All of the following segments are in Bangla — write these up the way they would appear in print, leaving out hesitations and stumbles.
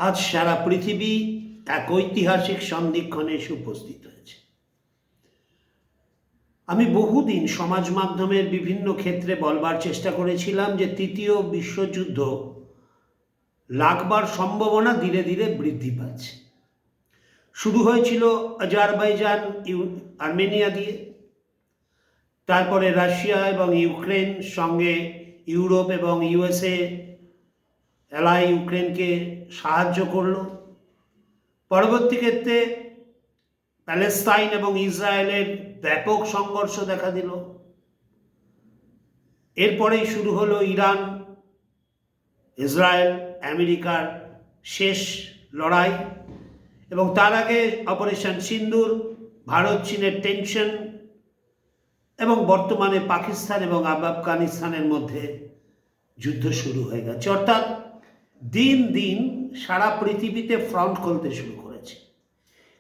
আজ সারা পৃথিবী এক ঐতিহাসিক সন্ধিক্ষণে এসে উপস্থিত হয়েছে। আমি বহুদিন সমাজ মাধ্যমের বিভিন্ন ক্ষেত্রে বলবার চেষ্টা করেছিলাম যে তৃতীয় বিশ্বযুদ্ধ লাগবার সম্ভাবনা ধীরে ধীরে বৃদ্ধি পাচ্ছে। শুরু হয়েছিল আজারবাইজান আর্মেনিয়া দিয়ে, তারপরে রাশিয়া এবং ইউক্রেন সঙ্গে ইউরোপ এবং ইউএসএ এলাই ইউক্রেনকে সাহায্য করল। পরবর্তী ক্ষেত্রে প্যালেস্তাইন এবং ইসরায়েলের ব্যাপক সংঘর্ষ দেখা দিল। এরপরেই শুরু হলো ইরান ইসরায়েল আমেরিকার শেষ লড়াই, এবং তার আগে অপারেশন সিন্দুর, ভারত চীনের টেনশন, এবং বর্তমানে পাকিস্তান এবং আফগানিস্তানের মধ্যে যুদ্ধ শুরু হয়ে গেছে। অর্থাৎ দিন দিন সারা পৃথিবীতে ফ্রন্ট খুলতে শুরু করেছে।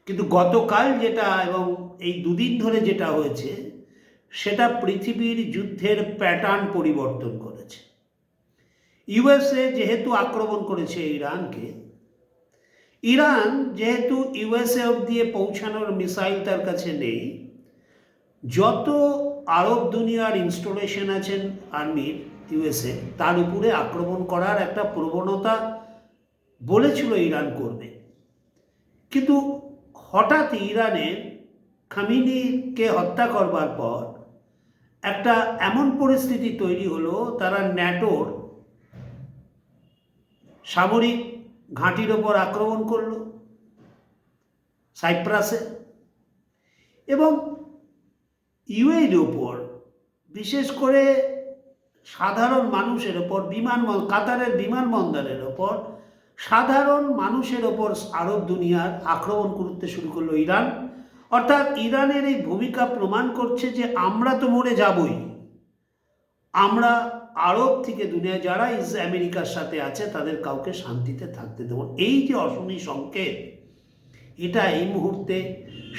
কিন্তু গতকাল যেটা এবং এই দুদিন ধরে যেটা হয়েছে সেটা পৃথিবীর যুদ্ধের প্যাটার্ন পরিবর্তন করেছে। ইউএসএ যেহেতু আক্রমণ করেছে ইরানকে, ইরান যেহেতু ইউএসএ অবধি পৌঁছানোর মিসাইল তার কাছে নেই, যত আরব দুনিয়ার ইনস্টলেশন আছেন আর্মির ইউএসএ তার উপরে আক্রমণ করার একটা প্রবণতা বলেছিল ইরান করবে। কিন্তু হঠাৎ ইরানের খামেনিকে হত্যা করবার পর একটা এমন পরিস্থিতি তৈরি হলো, তারা ন্যাটোর সামরিক ঘাঁটির ওপর আক্রমণ করল সাইপ্রাসে, এবং ইউএর ওপর, বিশেষ করে সাধারণ মানুষের ওপর, কাতারের বিমানবন্দরের ওপর সাধারণ মানুষের ওপর আরব দুনিয়ার আক্রমণ করতে শুরু করলো ইরান। অর্থাৎ ইরানের এই ভূমিকা প্রমাণ করছে যে আমরা তো মরে যাবই, আমরা আরব থেকে দুনিয়া যারা আমেরিকার সাথে আছে তাদের কাউকে শান্তিতে থাকতে দেব। এই যে অশনি সংকেত, এটা এই মুহূর্তে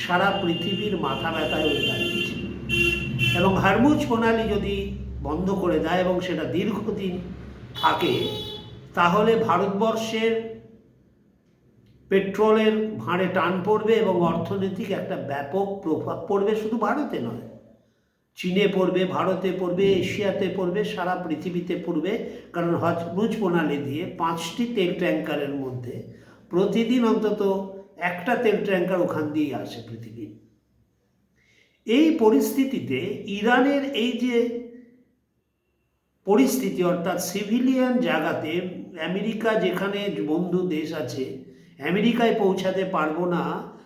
সারা পৃথিবীর মাথা ব্যথায় হয়ে দাঁড়িয়েছে। এবং হরমুজ প্রণালী যদি বন্ধ করে দেয় এবং সেটা দীর্ঘদিন থাকে, তাহলে ভারতবর্ষের পেট্রোলের ভাঁড়ে টান পড়বে এবং অর্থনৈতিক একটা ব্যাপক প্রভাব পড়বে। শুধু ভারতে নয়, চীনে পড়বে, ভারতে পড়বে, এশিয়াতে পড়বে, সারা পৃথিবীতে পড়বে। কারণ হরমুজ প্রণালী দিয়ে 5টি তেল ট্যাঙ্কারের মধ্যে প্রতিদিন অন্তত একটা তেল ট্যাঙ্কার ওখান দিয়েই আসে পৃথিবীর। এই পরিস্থিতিতে ইরানের এই যে পরিস্থিতি, অর্থাৎ সিভিলিয়ান জায়গাতে আমেরিকা যেখানে বন্ধু দেশ আছে, আমেরিকায় পৌঁছাতে পারবো না,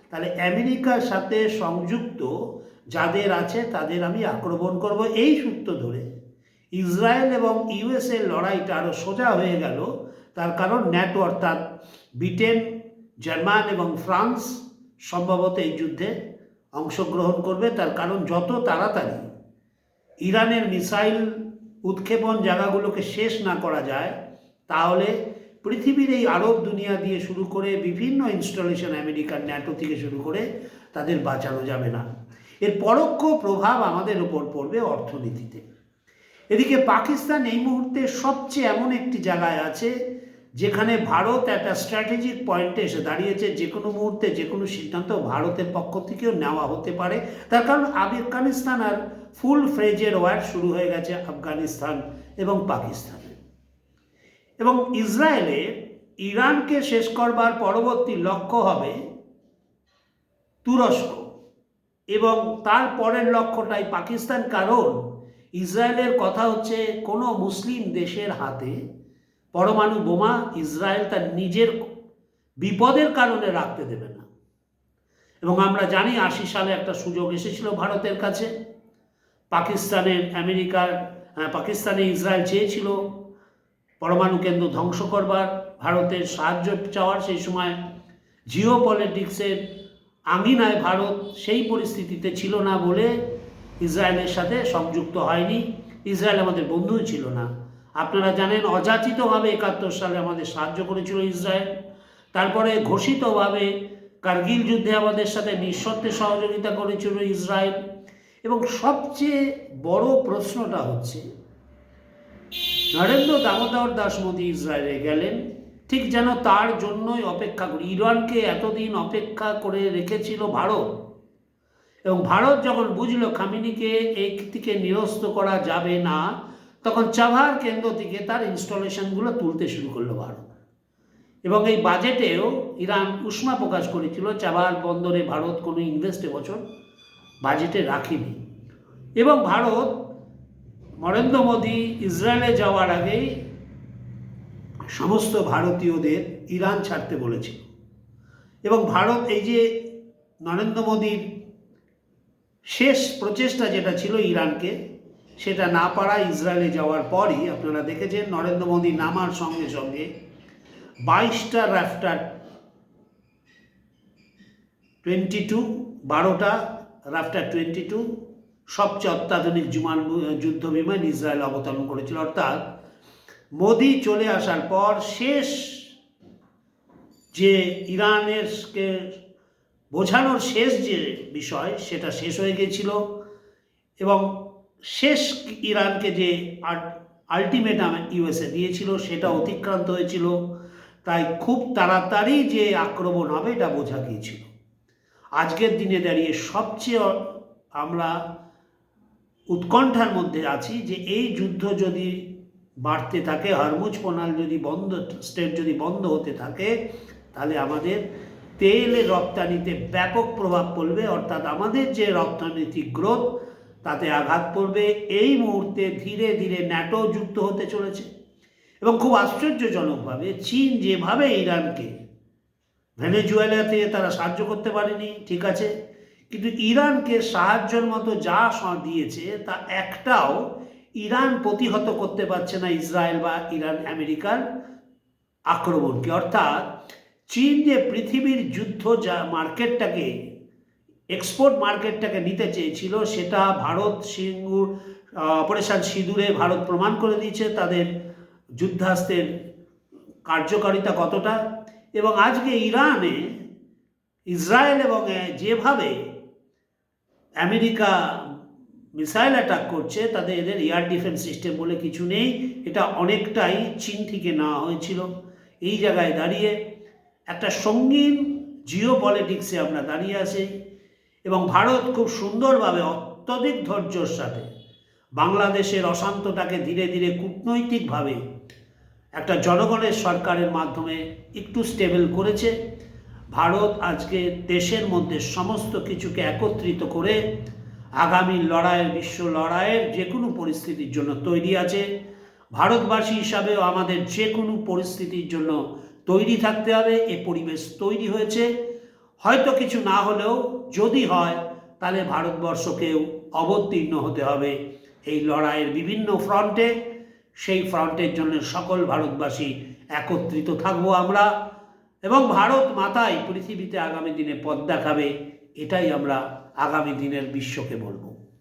তাহলে আমেরিকার সাথে সংযুক্ত যাদের আছে তাদের আমি আক্রমণ করব। এই সূত্র ধরে ইসরায়েল এবং ইউএসএর লড়াইটা আরও সোজা হয়ে গেল। তার কারণ ন্যাটো অর্থাৎ ব্রিটেন, জার্মান এবং ফ্রান্স সম্ভবত এই যুদ্ধে অংশগ্রহণ করবে। তার কারণ যত তাড়াতাড়ি ইরানের মিসাইল উৎক্ষেপণ জায়গাগুলোকে শেষ না করা যায়, তাহলে পৃথিবীর এই আরব দুনিয়া দিয়ে শুরু করে বিভিন্ন ইনস্টলেশন আমেরিকার ন্যাটো থেকে শুরু করে তাদের বাঁচানো যাবে না। এর পরোক্ষ প্রভাব আমাদের উপর পড়বে অর্থনীতিতে। এদিকে পাকিস্তান এই মুহূর্তে সবচেয়ে এমন একটি জায়গায় আছে যেখানে ভারত একটা স্ট্র্যাটেজিক পয়েন্টে এসে দাঁড়িয়েছে। যে কোনো মুহূর্তে যে কোনো সিদ্ধান্ত ভারতের পক্ষ থেকেও নেওয়া হতে পারে। তার কারণ আফগানিস্তান আর ফুল ফ্রেজের ওয়ার শুরু হয়ে গেছে আফগানিস্তান এবং পাকিস্তানে। এবং ইসরায়েলের ইরানকে শেষ করবার পরবর্তী লক্ষ্য হবে তুরস্ক, এবং তার পরের লক্ষ্যটাই পাকিস্তান। কারণ ইসরায়েলের কথা হচ্ছে কোনো মুসলিম দেশের হাতে পরমাণু বোমা ইসরায়েল তার নিজের বিপদের কারণে রাখতে দেবে না। এবং আমরা জানি 80 সালে একটা সুযোগ এসেছিল ভারতের কাছে, পাকিস্তানে ইসরায়েল চেয়েছিল পরমাণু কেন্দ্র ধ্বংস করবার, ভারতের সাহায্য চাওয়ার। সেই সময় জিও পলিটিক্সের আঙিনায় ভারত সেই পরিস্থিতিতে ছিল না বলে ইসরায়েলের সাথে সংযুক্ত হয়নি। ইসরায়েল আমাদের বন্ধুই ছিল না। আপনারা জানেন অযাচিতভাবে 71 সালে আমাদের সাহায্য করেছিল ইসরায়েল। তারপরে ঘোষিতভাবে কার্গিল যুদ্ধে আমাদের সাথে নিঃশর্তে সহযোগিতা করেছিল ইসরায়েল। এবং সবচেয়ে বড় প্রশ্নটা হচ্ছে, নরেন্দ্র দামোদর দাস মোদী ইসরায়েলে গেলেন, ঠিক যেন তার জন্যই অপেক্ষা করি। ইরানকে এতদিন অপেক্ষা করে রেখেছিল ভারত, এবং ভারত যখন বুঝলো খামেনিকে এই থেকে নিরস্ত করা যাবে না, তখন চাবহার কেন্দ্র থেকে তার ইনস্টলেশনগুলো তুলতে শুরু করলো ভারত। এবং এই বাজেটেও ইরান উষ্মা প্রকাশ করেছিল চাবহার বন্দরে ভারত কোনো ইনভেস্ট এবছর বাজেটে রাখেনি। এবং ভারত নরেন্দ্র মোদী ইসরায়েলে যাওয়ার আগেই সমস্ত ভারতীয়দের ইরান ছাড়তে বলেছিল। এবং ভারত এই যে নরেন্দ্র মোদীর শেষ প্রচেষ্টা যেটা ছিল ইরানকে, সেটা না পারা ইসরায়েলে যাওয়ার পরই আপনারা দেখেছেন নরেন্দ্র মোদী নামার সঙ্গে সঙ্গে 22টা রাফটার 12টা রাফটার 22 সবচেয়ে অত্যাধুনিক যুদ্ধ বিমান ইসরায়েল অবতরণ করেছিল। অর্থাৎ মোদি চলে আসার পর শেষ যে ইরানেরকে বোঝানোর শেষ যে বিষয় সেটা শেষ হয়ে গিয়েছিল। এবং শেষ ইরানকে যে আলটিমেটাম ইউএসএ দিয়েছিল সেটা অতিক্রান্ত হয়েছিল। তাই খুব তাড়াতাড়ি যে আক্রমণ হবে এটা বোঝা গিয়েছিল। আজকের দিনে দাঁড়িয়ে সবচেয়ে আমরা উৎকণ্ঠার মধ্যে আছি যে এই যুদ্ধ যদি বাড়তে থাকে, হরমুজ প্রণাল যদি স্ট্রেট যদি বন্ধ হতে থাকে, তাহলে আমাদের তেলের রপ্তানিতে ব্যাপক প্রভাব পড়বে। অর্থাৎ আমাদের যে অর্থনৈতিক গ্রোথ তাতে আঘাত পড়বে। এই মুহূর্তে ধীরে ধীরে ন্যাটো যুক্ত হতে চলেছে। এবং খুব আশ্চর্যজনকভাবে চীন যেভাবে ইরানকে ভেনেজুয়েলা থেকে তারা সাহায্য করতে পারেনি, ঠিক আছে, কিন্তু ইরানকে সাহায্যের মতো যা দিয়েছে তা একটাও ইরান প্রতিহত করতে পারছে না ইসরায়েল বা ইরান আমেরিকার আক্রমণকে। অর্থাৎ চীন যে পৃথিবীর যুদ্ধ যা মার্কেটটাকে এক্সপোর্ট মার্কেটটাকে নিতে চেয়েছিল, সেটা ভারত অপারেশন সিঁদুরে ভারত প্রমাণ করে দিয়েছে তাদের যুদ্ধাস্ত্রের কার্যকারিতা কতটা। এবং আজকে ইরানে ইসরায়েল এবং যেভাবে আমেরিকা মিসাইল অ্যাটাক করছে, তাদের এদের এয়ার ডিফেন্স সিস্টেম বলে কিছু নেই। এটা অনেকটাই চীন থেকে নেওয়া হয়েছিল। এই জায়গায় দাঁড়িয়ে একটা সঙ্গীন জিও পলিটিক্সে আমরা দাঁড়িয়ে আছি। এবং ভারত খুব সুন্দরভাবে অত্যধিক ধৈর্যর সাথে বাংলাদেশের অশান্তটাকে ধীরে ধীরে কূটনৈতিকভাবে একটা জনগণের সরকারের মাধ্যমে একটু স্টেবল করেছে। ভারত আজকে দেশের মধ্যে সমস্ত কিছুকে একত্রিত করে আগামী লড়াইয়ের বিশ্ব লড়াইয়ের যে কোনো পরিস্থিতির জন্য তৈরি আছে। ভারতবাসী হিসাবেও আমাদের যে কোনো পরিস্থিতির জন্য তৈরি থাকতে হবে। এ পরিবেশ তৈরি হয়েছে। হয়তো কিছু না হলেও যদি হয় তাহলে ভারতবর্ষকেও অবতীর্ণ হতে হবে এই লড়াইয়ের বিভিন্ন ফ্রন্টে। সেই ফ্রন্টের জন্য সকল ভারতবাসী একত্রিত থাকবো আমরা, এবং ভারত মাতাই পৃথিবীতে আগামী দিনে পথ দেখাবে। এটাই আমরা আগামী দিনের বিশ্বকে বলবো।